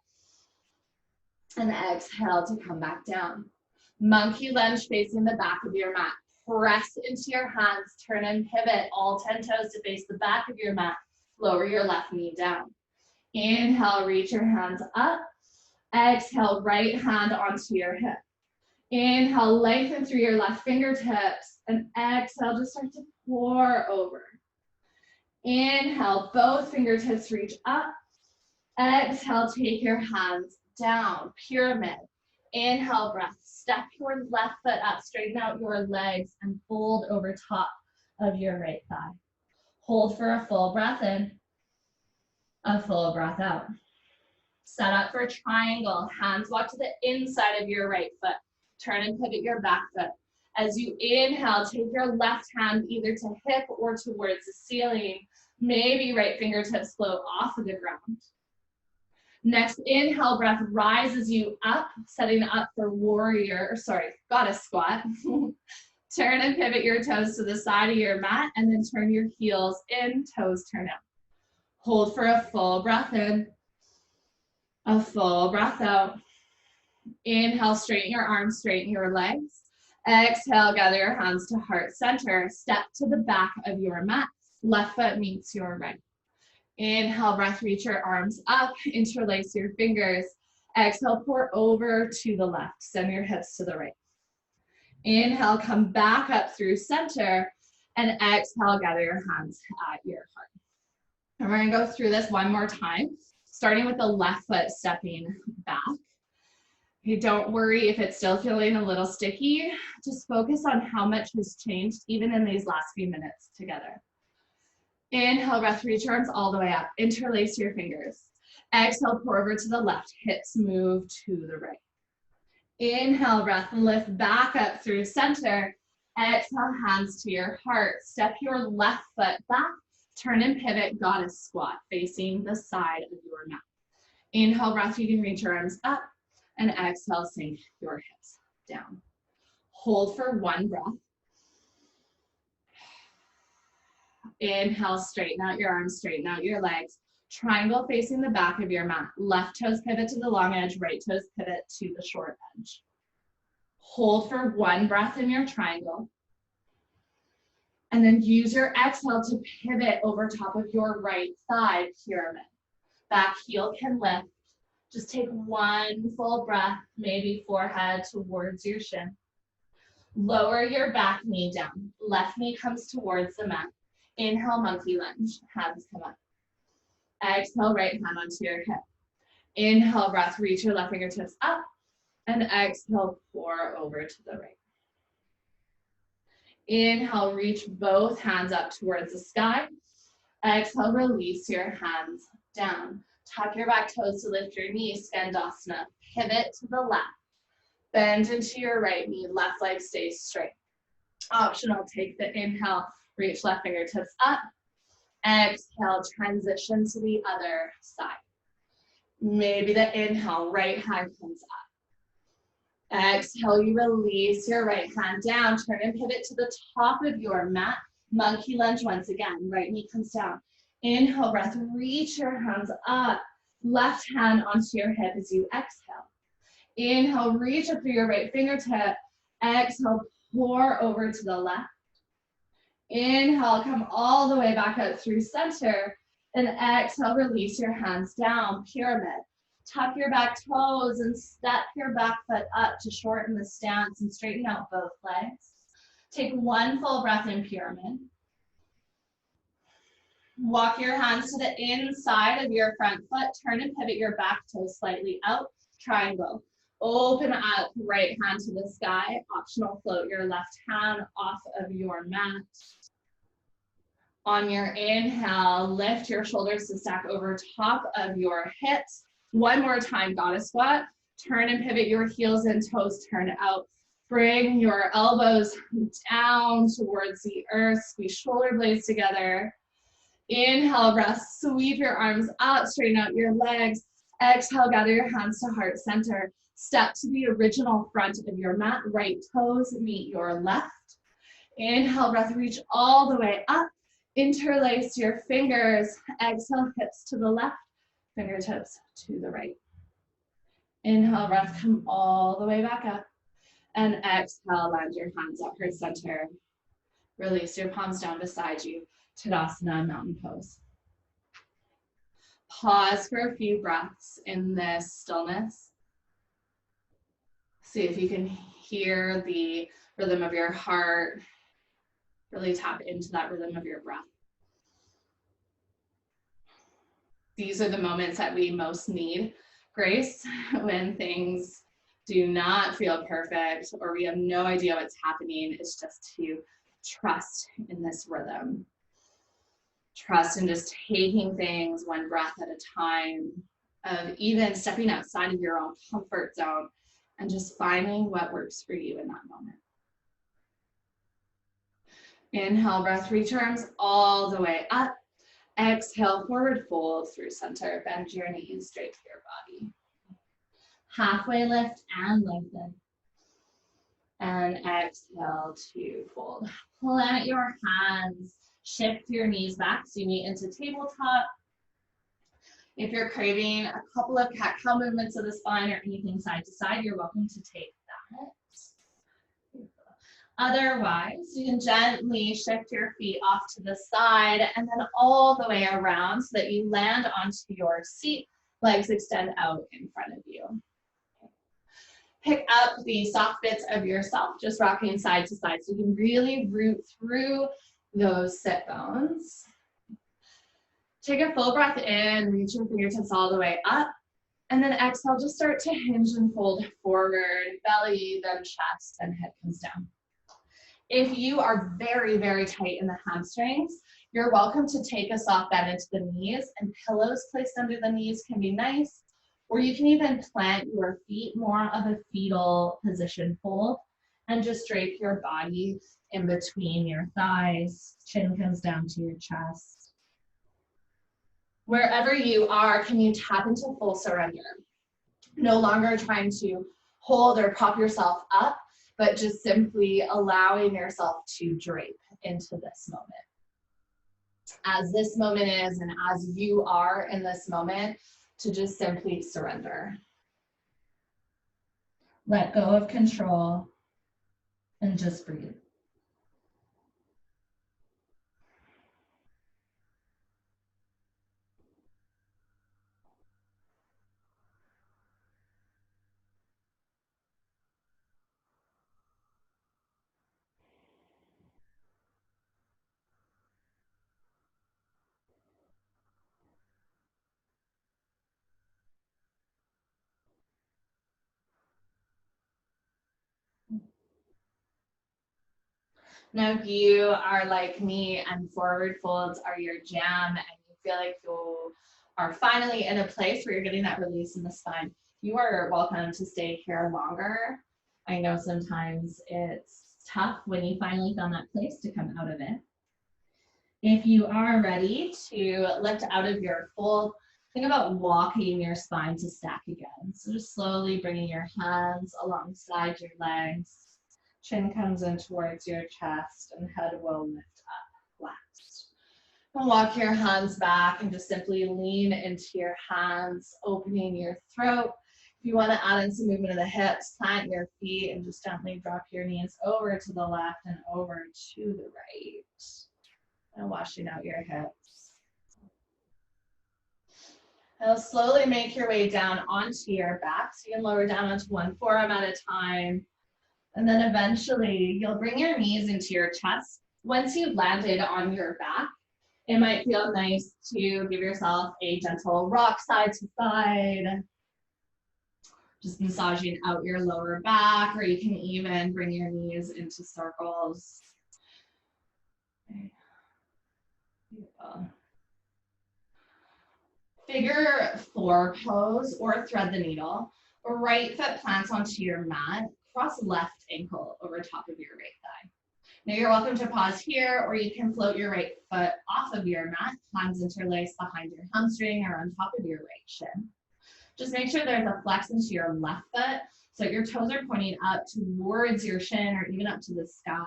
And exhale to come back down. Monkey lunge facing the back of your mat. Press into your hands, turn and pivot all 10 toes to face the back of your mat. Lower your left knee down. Inhale, reach your hands up. Exhale, right hand onto your hip. Inhale, lengthen through your left fingertips. And exhale, just start to pour over. Inhale, both fingertips reach up. Exhale, take your hands down, pyramid. Inhale, breath. Step your left foot up, straighten out your legs, and fold over top of your right thigh. Hold for a full breath in, a full breath out. Set up for a triangle. Hands walk to the inside of your right foot. Turn and pivot your back foot. As you inhale, take your left hand either to hip or towards the ceiling. Maybe right fingertips float off of the ground. Next inhale, breath rises you up, setting up for goddess squat. Turn and pivot your toes to the side of your mat, and then turn your heels in, toes turn out. Hold for a full breath in, a full breath out. Inhale, straighten your arms, straighten your legs. Exhale, gather your hands to heart center. Step to the back of your mat. Left foot meets your right. Inhale, breath, reach your arms up, interlace your fingers. Exhale, pour over to the left, send your hips to the right. Inhale, come back up through center, and exhale, gather your hands at your heart. And we're gonna go through this one more time. starting with the left foot stepping back. Okay, don't worry if it's still feeling a little sticky. Just focus on how much has changed even in these last few minutes together. Inhale, breath, reach your arms all the way up. Interlace your fingers. Exhale, pour over to the left. Hips move to the right. Inhale, breath, lift back up through center. Exhale, hands to your heart. Step your left foot back. Turn and pivot, goddess squat, facing the side of your mat. Inhale, breath, you can reach your arms up. And exhale, sink your hips down. Hold for one breath. Inhale, straighten out your arms, straighten out your legs. Triangle facing the back of your mat. Left toes pivot to the long edge, right toes pivot to the short edge. Hold for one breath in your triangle. And then use your exhale to pivot over top of your right thigh pyramid. Back heel can lift. Just take one full breath, maybe forehead towards your shin. Lower your back knee down. Left knee comes towards the mat. Inhale, monkey lunge. Hands come up. Exhale, right hand onto your hip. Inhale, breath, reach your left fingertips up. And exhale, pour over to the right. Inhale, reach both hands up towards the sky. Exhale, release your hands down. Tuck your back toes to lift your knees, Tadasana. Pivot to the left. Bend into your right knee, left leg stays straight. Optional, take the inhale, reach left fingertips up. Exhale, transition to the other side. Maybe the inhale, right hand comes up. Exhale, you release your right hand down. Turn and pivot to the top of your mat. Monkey lunge once again. Right knee comes down. Inhale, breath, reach your hands up. Left hand onto your hip as you exhale. Inhale, reach up through your right fingertip. Exhale, pour over to the left. Inhale, come all the way back up through center. And exhale, release your hands down, pyramid. Tuck your back toes and step your back foot up to shorten the stance and straighten out both legs. Take one full breath in pyramid. Walk your hands to the inside of your front foot. Turn and pivot your back toes slightly out. Triangle. Open up, right hand to the sky. Optional, float your left hand off of your mat. On your inhale, lift your shoulders to stack over top of your hips. One more time, goddess squat. Turn and pivot your heels and toes turn out. Bring your elbows down towards the earth. Squeeze shoulder blades together. Inhale, breath, sweep your arms up, straighten out your legs. Exhale, gather your hands to heart center. Step to the original front of your mat. Right toes meet your left. Inhale, breath, reach all the way up. Interlace your fingers. Exhale, hips to the left, fingertips to the right. Inhale, breath, come all the way back up. And exhale, land your hands up, heart center. Release your palms down beside you. Tadasana, mountain pose. Pause for a few breaths in this stillness. See if you can hear the rhythm of your heart. Really tap into that rhythm of your breath. These are the moments that we most need grace, when things do not feel perfect or we have no idea what's happening. It's just to trust in this rhythm. Trust in just taking things one breath at a time, of even stepping outside of your own comfort zone and just finding what works for you in that moment. Inhale, breath, reach your arms all the way up. Exhale, forward fold through center. Bend your knees straight to your body. Halfway lift and lengthen. And exhale to fold. Plant your hands. Shift your knees back so you meet into tabletop. If you're craving a couple of cat-cow movements of the spine or anything side to side, you're welcome to take that. Otherwise, you can gently shift your feet off to the side and then all the way around so that you land onto your seat. Legs extend out in front of you. Pick up the soft bits of yourself, just rocking side to side so you can really root through those sit bones. Take a full breath in, reach your fingertips all the way up. And then exhale, just start to hinge and fold forward, belly, then chest, and head comes down. If you are very, very tight in the hamstrings, you're welcome to take a soft bend into the knees, and pillows placed under the knees can be nice. Or you can even plant your feet more of a fetal position hold and just drape your body in between your thighs. Chin comes down to your chest. Wherever you are, can you tap into full surrender? No longer trying to hold or prop yourself up, but just simply allowing yourself to drape into this moment. As this moment is, and as you are in this moment, to just simply surrender. Let go of control and just breathe. Now, if you are like me and forward folds are your jam and you feel like you are finally in a place where you're getting that release in the spine, you are welcome to stay here longer. I know sometimes it's tough when you finally found that place to come out of it. If you are ready to lift out of your fold, think about walking your spine to stack again. So just slowly bringing your hands alongside your legs. Chin comes in towards your chest and head will lift up, relaxed. And walk your hands back and just simply lean into your hands, opening your throat. If you want to add in some movement of the hips, plant your feet and just gently drop your knees over to the left and over to the right. And washing out your hips. Now slowly make your way down onto your back. So you can lower down onto one forearm at a time. And then eventually you'll bring your knees into your chest. Once you've landed on your back, it might feel nice to give yourself a gentle rock side to side. Just massaging out your lower back, or you can even bring your knees into circles. Okay. Beautiful. Figure 4 pose or thread the needle. Right foot plants onto your mat, cross left ankle over top of your right thigh. Now you're welcome to pause here, or you can float your right foot off of your mat, hands interlaced behind your hamstring or on top of your right shin. Just make sure there's a flex into your left foot, so your toes are pointing up towards your shin or even up to the sky.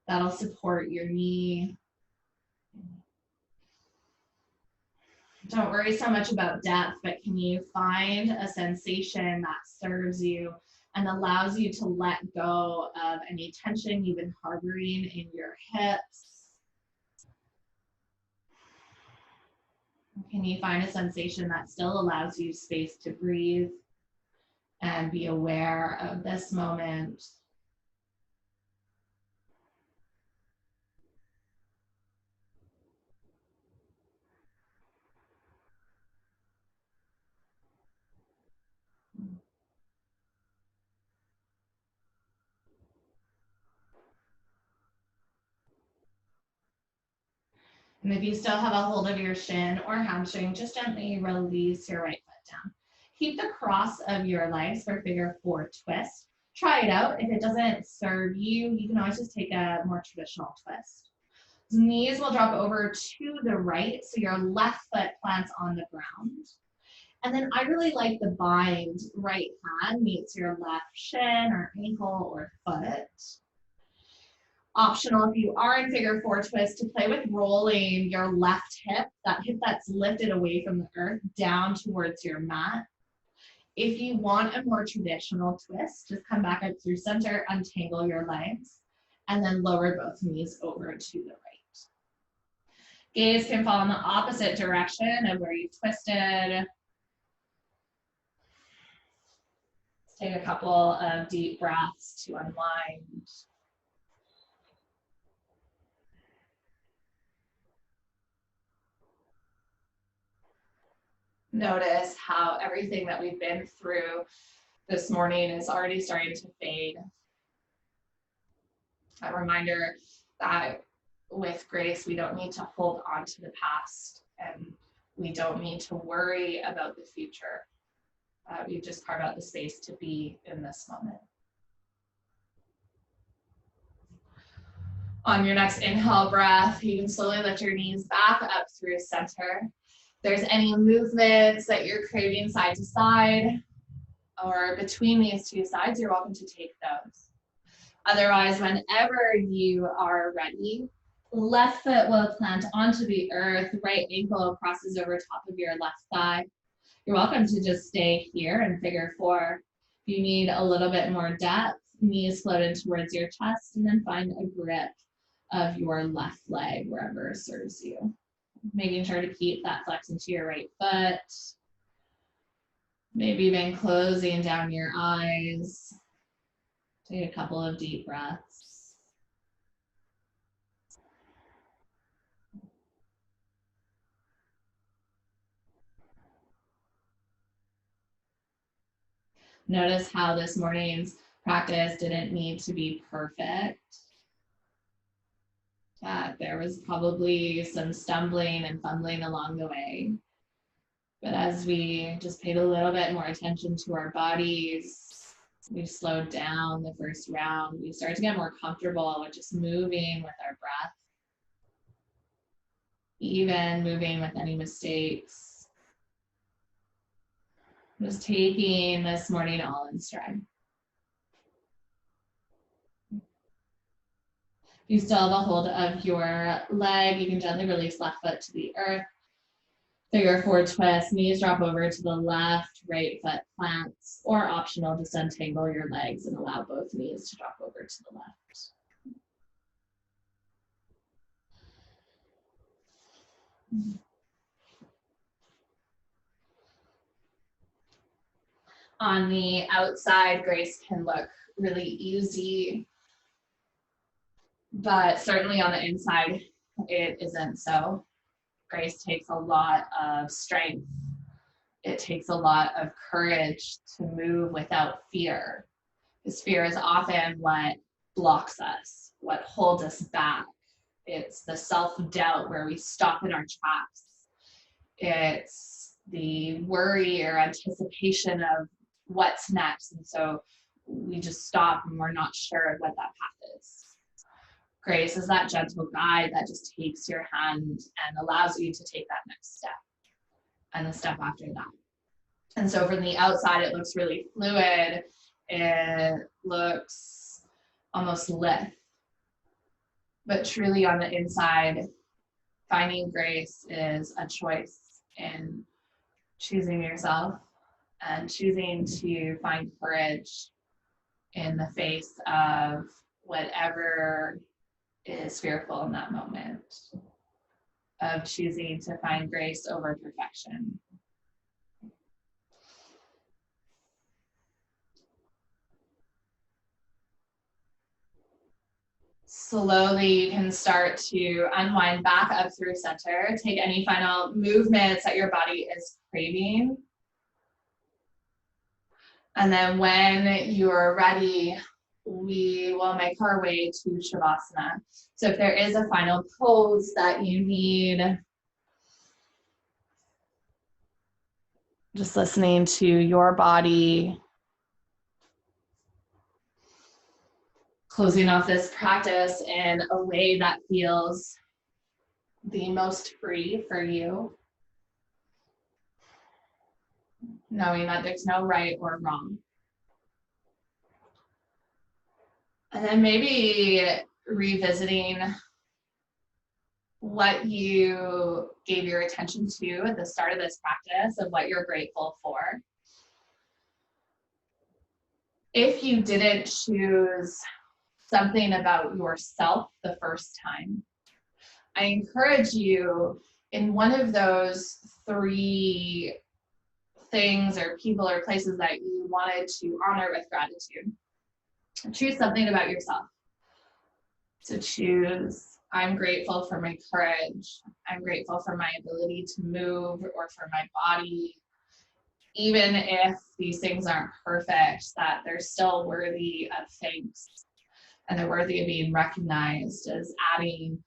That'll support your knee. Don't worry so much about depth, but can you find a sensation that serves you and allows you to let go of any tension you've been harboring in your hips? Can you find a sensation that still allows you space to breathe and be aware of this moment? And if you still have a hold of your shin or hamstring, just gently release your right foot down. Keep the cross of your legs for figure 4 twist. Try it out. If it doesn't serve you, you can always just take a more traditional twist. Knees will drop over to the right, so your left foot plants on the ground. And then I really like the bind. Right hand meets your left shin or ankle or foot. Optional if you are in figure 4 twist to play with rolling your left hip, that hip that's lifted away from the earth, down towards your mat. If you want a more traditional twist, just come back up through center, untangle your legs, and then lower both knees over to the right. Gaze can fall in the opposite direction of where you twisted. Let's take a couple of deep breaths to unwind. Notice how everything that we've been through this morning is already starting to fade. A reminder that with grace, we don't need to hold on to the past, and we don't need to worry about the future. We just carve out the space to be in this moment. On your next inhale breath, you can slowly lift your knees back up through center. If there's any movements that you're craving side to side or between these two sides, you're welcome to take those. Otherwise, whenever you are ready, left foot will plant onto the earth, right ankle crosses over top of your left thigh. You're welcome to just stay here in figure 4. If you need a little bit more depth, knees float in towards your chest, and then find a grip of your left leg wherever serves you. Making sure to keep that flex into your right foot. Maybe even closing down your eyes. Take a couple of deep breaths. Notice how this morning's practice didn't need to be perfect. That there was probably some stumbling and fumbling along the way. But as we just paid a little bit more attention to our bodies, we slowed down the first round. We started to get more comfortable with just moving with our breath, even moving with any mistakes. Just taking this morning all in stride. If you still have a hold of your leg, you can gently release left foot to the earth. Figure 4 twist, knees drop over to the left, right foot plants, or optional, just untangle your legs and allow both knees to drop over to the left. On the outside, grace can look really easy, but certainly on the inside, it isn't so. Grace takes a lot of strength. It takes a lot of courage to move without fear. Because fear is often what blocks us, what holds us back. It's the self-doubt where we stop in our tracks. It's the worry or anticipation of what's next. And so we just stop and we're not sure what that path is. Grace is that gentle guide that just takes your hand and allows you to take that next step and the step after that. And so from the outside, it looks really fluid. It looks almost lithe. But truly on the inside, finding grace is a choice in choosing yourself and choosing to find courage in the face of whatever is fearful in that moment, of choosing to find grace over perfection. Slowly, you can start to unwind back up through center. Take any final movements that your body is craving. And then when you're ready, we will make our way to Shavasana. So if there is a final pose that you need, just listening to your body, closing off this practice in a way that feels the most free for you, knowing that there's no right or wrong. And then maybe revisiting what you gave your attention to at the start of this practice, of what you're grateful for. If you didn't choose something about yourself the first time, I encourage you in one of those 3 things or people or places that you wanted to honor with gratitude, choose something about yourself. So choose, I'm grateful for my courage. I'm grateful for my ability to move or for my body. even if these things aren't perfect, that they're still worthy of thanks and they're worthy of being recognized as adding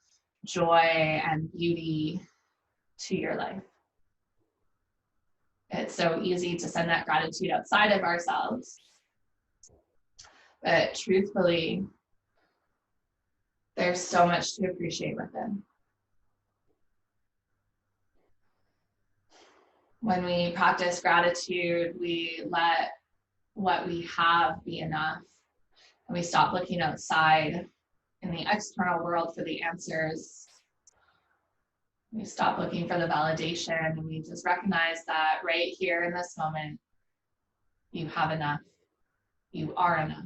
joy and beauty to your life. It's so easy to send that gratitude outside of ourselves, but truthfully, there's so much to appreciate within. When we practice gratitude, we let what we have be enough, and we stop looking outside in the external world for the answers. We stop looking for the validation, and we just recognize that right here in this moment, you have enough. You are enough.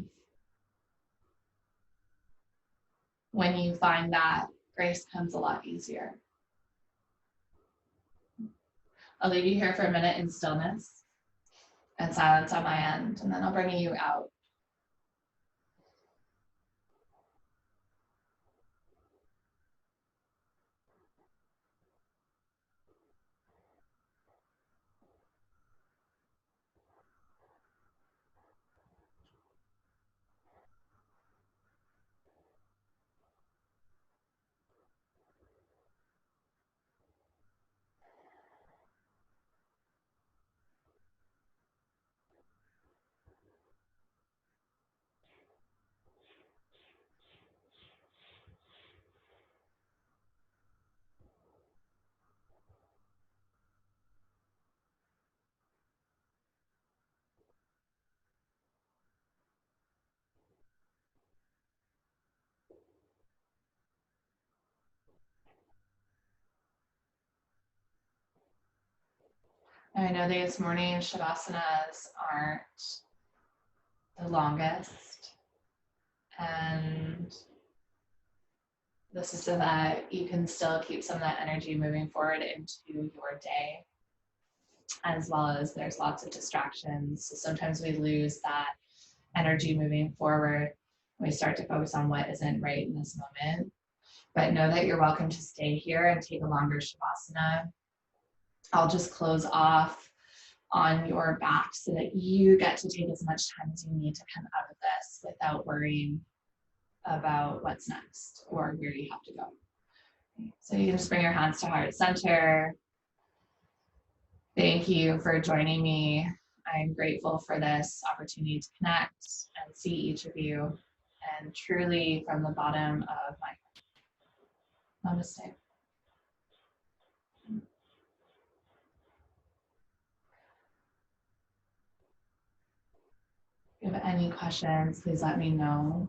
When you find that, grace comes a lot easier. I'll leave you here for a minute in stillness and silence on my end, and then I'll bring you out. I know these morning Shavasanas aren't the longest, and this is so that you can still keep some of that energy moving forward into your day, as well as there's lots of distractions. So sometimes we lose that energy moving forward. We start to focus on what isn't right in this moment. But know that you're welcome to stay here and take a longer Shavasana. I'll just close off on your back so that you get to take as much time as you need to come out of this without worrying about what's next or where you have to go. So you can just bring your hands to heart center. Thank you for joining me. I'm grateful for this opportunity to connect and see each of you, and truly from the bottom of my heart. Namaste. If you have any questions, please let me know.